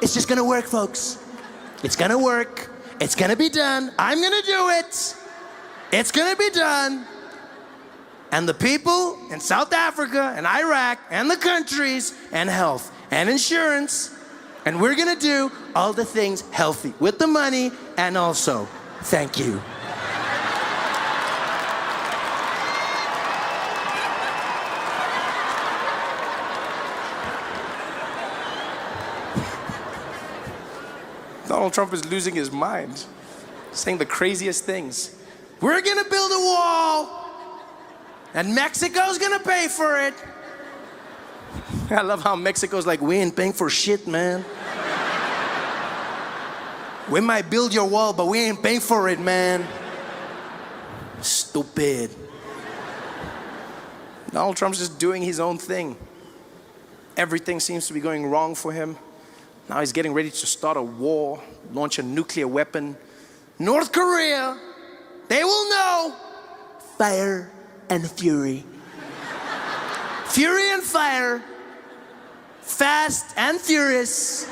It's just gonna work, folks. It's gonna work. It's gonna be done. I'm gonna do it. It's gonna be done. And the people in South Africa and Iraq and the countries and health and insurance, and we're gonna do all the things healthy with the money, and also, thank you. Donald Trump is losing his mind, saying the craziest things. We're gonna build a wall, and Mexico's gonna pay for it. I love how Mexico's like, We ain't paying for shit, man. We might build your wall, but we ain't paying for it, man. Stupid. Donald Trump's just doing his own thing. Everything seems to be going wrong for him. Now he's getting ready to start a war, launch a nuclear weapon. North Korea, they will know fire and fury. Fury and fire. Fast and furious.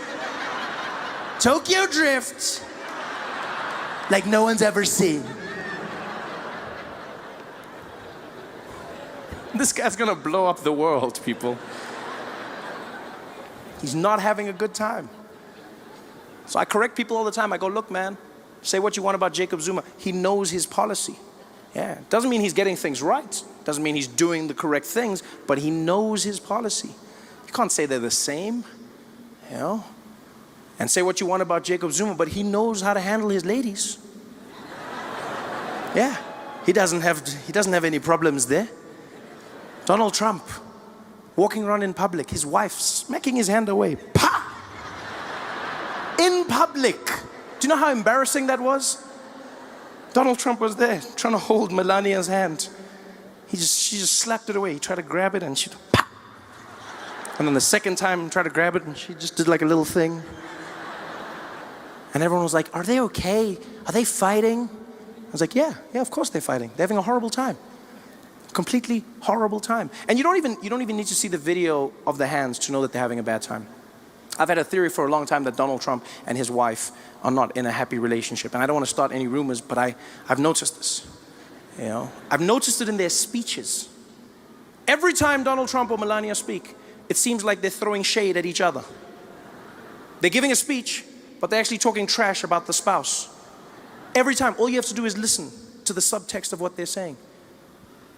Tokyo Drift. Like no one's ever seen. This guy's gonna blow up the world, people. He's not having a good time. So I correct people all the time. I go, look, man, say what you want about Jacob Zuma. He knows his policy. Yeah, doesn't mean he's getting things right. Doesn't mean he's doing the correct things, but he knows his policy. You can't say they're the same, you know? And say what you want about Jacob Zuma, but he knows how to handle his ladies. Yeah, he doesn't have any problems there. Donald Trump, walking around in public, his wife smacking his hand away. Pa! In public. Do you know how embarrassing that was? Donald Trump was there trying to hold Melania's hand. She just slapped it away. He tried to grab it and she, pa! And then the second time, tried to grab it and she just did like a little thing. And everyone was like, are they okay? Are they fighting? I was like, yeah, of course they're fighting. They're having a horrible time. Completely horrible time. And you don't even need to see the video of the hands to know that they're having a bad time. I've had a theory for a long time that Donald Trump and his wife are not in a happy relationship. And I don't want to start any rumors, but I've noticed this. You know, I've noticed it in their speeches. Every time Donald Trump or Melania speak, it seems like they're throwing shade at each other. They're giving a speech, but they're actually talking trash about the spouse. Every time, all you have to do is listen to the subtext of what they're saying.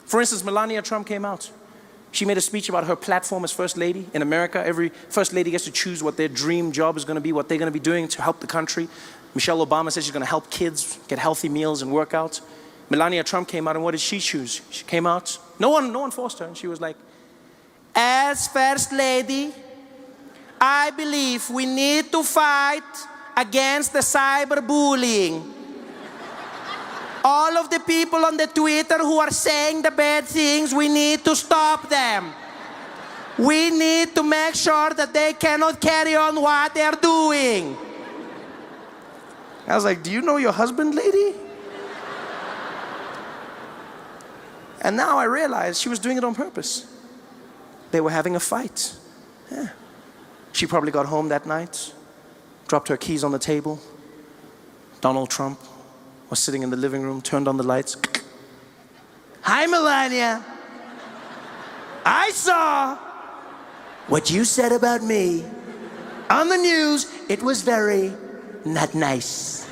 For instance, Melania Trump came out. She made a speech about her platform as First Lady. In America, every First Lady gets to choose what their dream job is going to be, what they're going to be doing to help the country. Michelle Obama says she's going to help kids get healthy meals and workouts. Melania Trump came out, and what did she choose? She came out, no one forced her, and she was like, as First Lady, I believe we need to fight against the cyberbullying. All of the people on the Twitter who are saying the bad things, we need to stop them. We need to make sure that they cannot carry on what they're doing. I was like, do you know your husband, lady? And now I realize she was doing it on purpose. They were having a fight. Yeah. She probably got home that night, dropped her keys on the table. Donald Trump was sitting in the living room, turned on the lights. Hi, Melania. I saw what you said about me on the news. It was very not nice.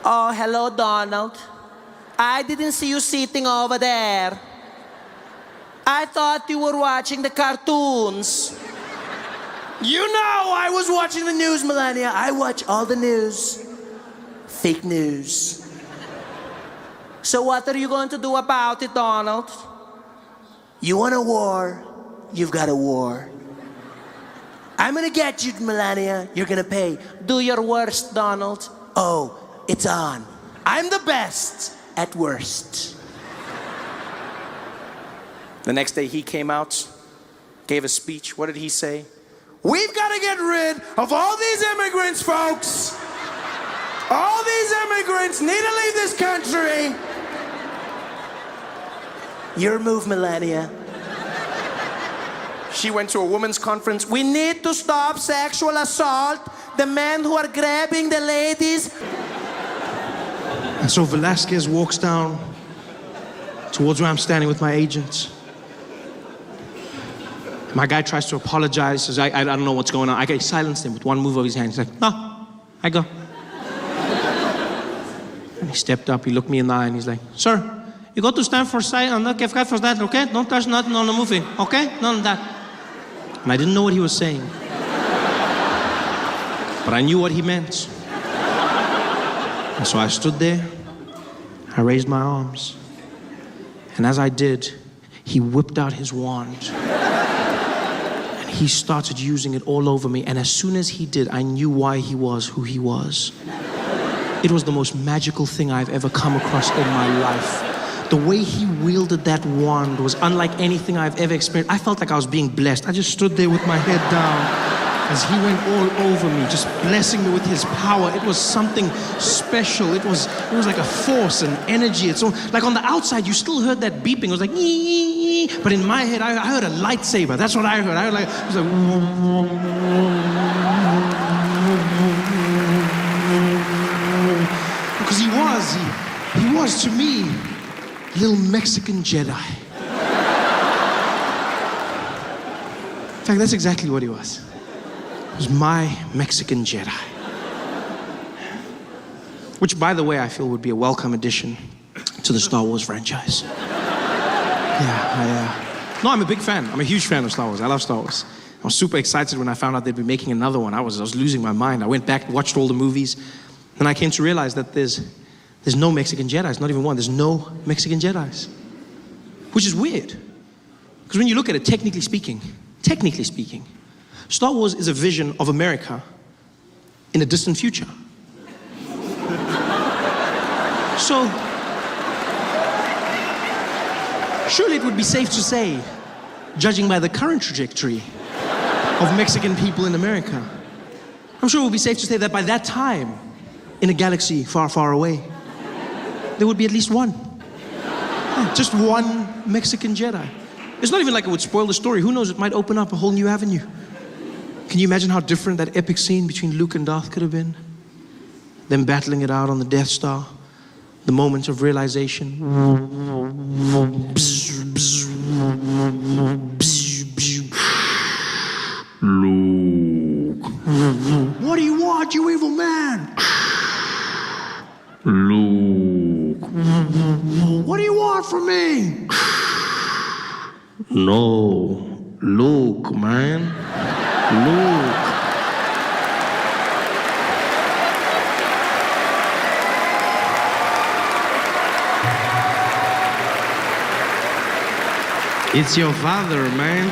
Oh, hello, Donald. I didn't see you sitting over there. I thought you were watching the cartoons. You know I was watching the news, Melania. I watch all the news. Fake news. So what are you going to do about it, Donald? You want a war? You've got a war. I'm gonna get you, Melania. You're gonna pay. Do your worst, Donald. Oh, it's on. I'm the best at worst. The next day he came out, gave a speech. What did he say? We've got to get rid of all these immigrants, folks. All these immigrants need to leave this country. Your move, Melania. She went to a women's conference. We need to stop sexual assault. The men who are grabbing the ladies. And so Velasquez walks down towards where I'm standing with my agents. My guy tries to apologize, says, I don't know what's going on. I silenced him with one move of his hand. He's like, no, I go. And he stepped up, he looked me in the eye, and he's like, sir, you got to stand for silence, not give for that, okay? Don't touch nothing on the movie, okay? None of that. And I didn't know what he was saying. But I knew what he meant. And so I stood there, I raised my arms. And as I did, he whipped out his wand. And he started using it all over me. And as soon as he did, I knew why he was who he was. It was the most magical thing I've ever come across in my life. The way he wielded that wand was unlike anything I've ever experienced. I felt like I was being blessed. I just stood there with my head down as he went all over me, just blessing me with his power. It was something special. It was like a force and energy. It's so, like on the outside, you still heard that beeping. It was like, ee, but in my head, I heard a lightsaber. That's what I heard. I heard like, it was like, because he was to me, little Mexican Jedi. In fact, that's exactly what he was. He was my Mexican Jedi. Which, by the way, I feel would be a welcome addition to the Star Wars franchise. No, I'm a big fan. I'm a huge fan of Star Wars. I love Star Wars. I was super excited when I found out they'd be making another one. I was losing my mind. I went back, watched all the movies, and I came to realize that there's no Mexican Jedis, not even one. There's no Mexican Jedis, which is weird. Because when you look at it, technically speaking, Star Wars is a vision of America in a distant future. So, surely it would be safe to say, judging by the current trajectory of Mexican people in America, I'm sure it would be safe to say that by that time, in a galaxy far, far away, there would be at least one. Just one Mexican Jedi. It's not even like it would spoil the story. Who knows, it might open up a whole new avenue. Can you imagine how different that epic scene between Luke and Darth could have been? Them battling it out on the Death Star. The moment of realization. Luke. What do you want, you evil man? Luke. What do you want from me? No. Luke, man. Luke. It's your father, man.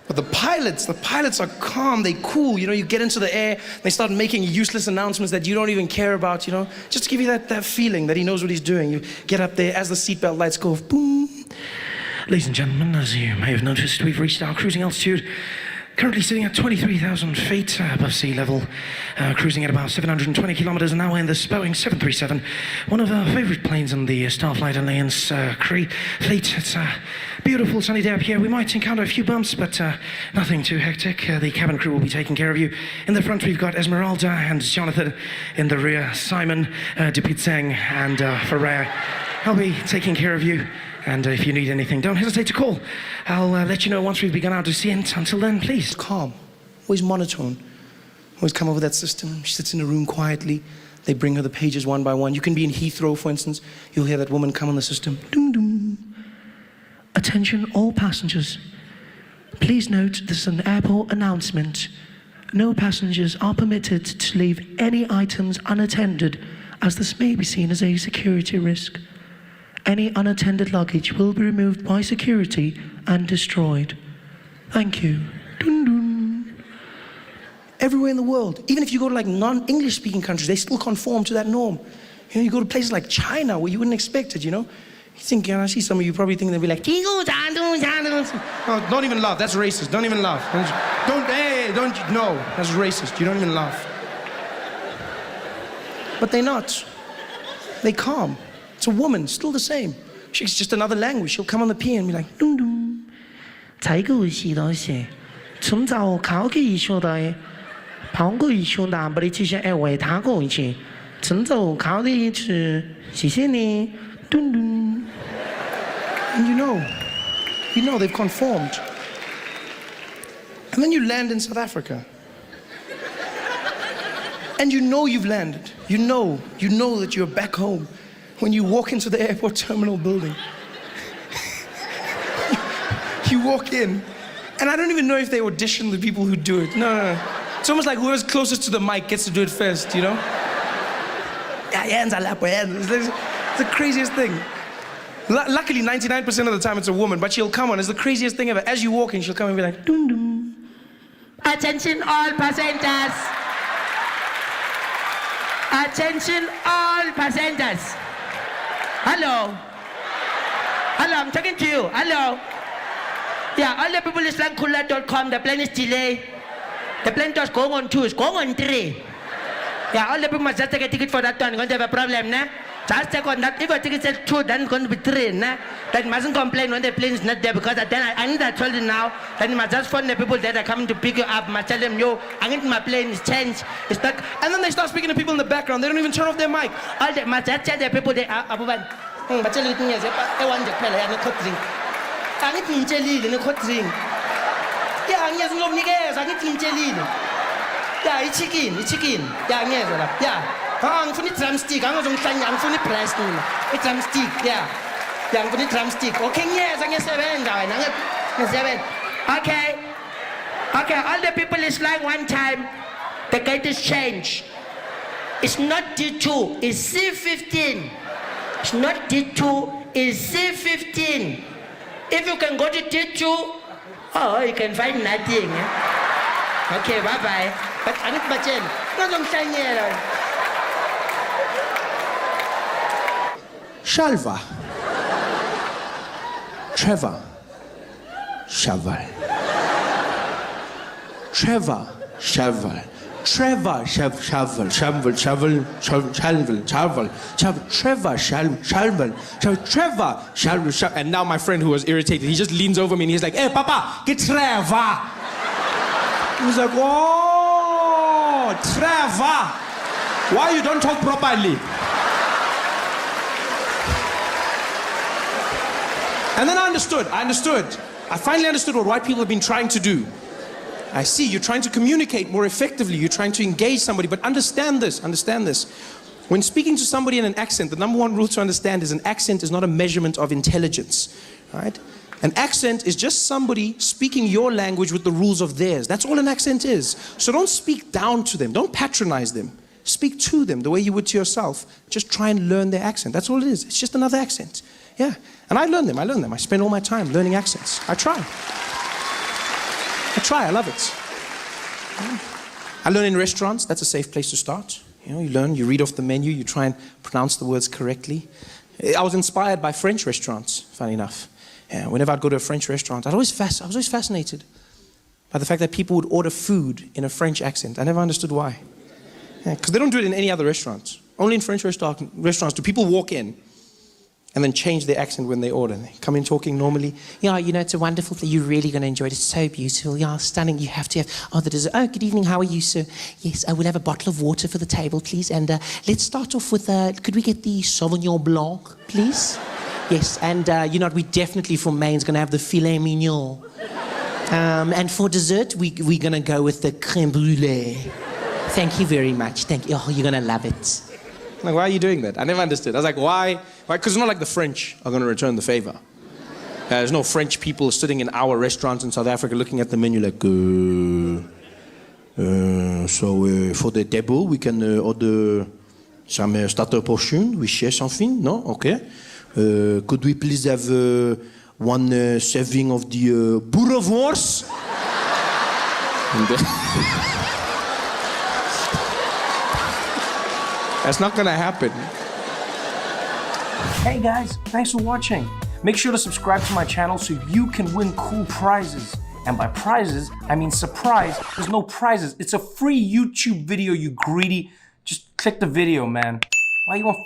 But the pilots are calm, they cool, you know, you get into the air, they start making useless announcements that you don't even care about, you know, just to give you that feeling that he knows what he's doing. You get up there, as the seatbelt lights go off, boom. Ladies and gentlemen, as you may have noticed, we've reached our cruising altitude. Currently sitting at 23,000 feet above sea level, cruising at about 720 kilometers an hour in this Boeing 737, one of our favorite planes in the Starflight Alliance fleet. It's a beautiful sunny day up here. We might encounter a few bumps, but nothing too hectic. The cabin crew will be taking care of you. In the front, we've got Esmeralda and Jonathan. In the rear, Simon, Dupizeng, and Ferrer. I'll be taking care of you. And if you need anything, don't hesitate to call. I'll let you know once we've begun our descent. Until then, please. Calm, always monotone. Always come over that system. She sits in a room quietly. They bring her the pages one by one. You can be in Heathrow, for instance. You'll hear that woman come on the system. Doom, doom. Attention all passengers. Please note this is an airport announcement. No passengers are permitted to leave any items unattended, as this may be seen as a security risk. Any unattended luggage will be removed by security and destroyed. Thank you. Dun, dun. Everywhere in the world, even if you go to like non-English speaking countries, they still conform to that norm. You know, you go to places like China where you wouldn't expect it, you know? You think, I see some of you probably think they'll be like, no, don't even laugh, that's racist, don't even laugh. No, that's racist, you don't even laugh. But they're not. They calm. It's a woman, still the same. It's just another language. She'll come on the piano and be like, dum dum. 才个是那些，从早考个一学的，跑个一学的，不离其实哎为他个一些，从早考的一次，谢谢你，dum dum. And you know they've conformed. And then you land in South Africa. And you know you've landed. You know that you're back home when you walk into the airport terminal building. You walk in, and I don't even know if they audition the people who do it. No. It's almost like whoever's closest to the mic gets to do it first, you know? Yeah, hands are lap, hands. It's the craziest thing. Luckily, 99% of the time it's a woman, but she'll come on. It's the craziest thing ever. As you walk in, she'll come and be like, dum dum. Attention all passengers. Attention all passengers. Hello, I'm talking to you. Hello. Yeah, all the people is like Kula.com. The plane is delayed. The plane was going on 2, it's going on 3. Yeah, all the people must just take a ticket for that one. You're going to have a problem, nah? Just take on that. If your ticket says 2, then it's going to be 3, nah? Then mustn't complain when the plane is not there, because then I need to tell you now. Then you must just phone the people that are coming to pick you up. Must tell them, yo, I need my plane is changed. It's not. And then they start speaking to people in the background. They don't even turn off their mic. All the must just tell the people they are. But tell you things. I want the plane. I need to drink. I need to jelly. I need to drink. Yeah, I need to know niggas. I need to jelly. Yeah, it's chicken. Yeah, yeah. I'm funny drumstick. I'm funny press. It's drumstick. Yeah, I'm funny drumstick. Okay, yes, I get 7. Okay. All the people is like one time. The gate is changed. It's not D2. It's C15. It's not D2. It's C15. If you can go to D2, you can find nothing. Okay, bye-bye. But I need my chain. No, don't shine here. Shalva. Trevor. Shaval. Trevor. Shaval. Trevor. Shaval. And now my friend who was irritated, he just leans over me and he's like, hey, Papa, get Trevor. He was like, oh, Trevor. Why you don't talk properly? And then I understood. I finally understood what white people have been trying to do. I see, you're trying to communicate more effectively. You're trying to engage somebody, but understand this. When speaking to somebody in an accent, the number one rule to understand is an accent is not a measurement of intelligence, right? An accent is just somebody speaking your language with the rules of theirs. That's all an accent is. So don't speak down to them. Don't patronize them. Speak to them the way you would to yourself. Just try and learn their accent. That's all it is. It's just another accent. Yeah. And I learn them. I spend all my time learning accents. I try. I love it. I learn in restaurants. That's a safe place to start. You learn, you read off the menu, you try and pronounce the words correctly. I was inspired by French restaurants, funny enough. Yeah, whenever I'd go to a French restaurant, I was always fascinated by the fact that people would order food in a French accent. I never understood why. Because they don't do it in any other restaurants. Only in French restaurants do people walk in and then change their accent when they order. They come in talking normally. Yeah, it's a wonderful thing. You're really going to enjoy it. It's so beautiful. Yeah, stunning. You have to have, the dessert. Oh, good evening. How are you, sir? Yes, I will have a bottle of water for the table, please. And let's start off with, could we get the Sauvignon Blanc, please? Yes, and we definitely for main is going to have the filet mignon. And for dessert, we're going to go with the crème brûlée. Thank you very much. Thank you. Oh, you're going to love it. Like, why are you doing that? I never understood. I was like, why? Because it's not like the French are going to return the favor. There's no French people sitting in our restaurants in South Africa looking at the menu like, so for the table, we can order some starter portion with share something? No? Okay. Could we please have one serving of the boerewors? That's not gonna happen. Hey guys, thanks for watching. Make sure to subscribe to my channel so you can win cool prizes. And by prizes, I mean surprise. There's no prizes. It's a free YouTube video, you greedy. Just click the video, man. Why you want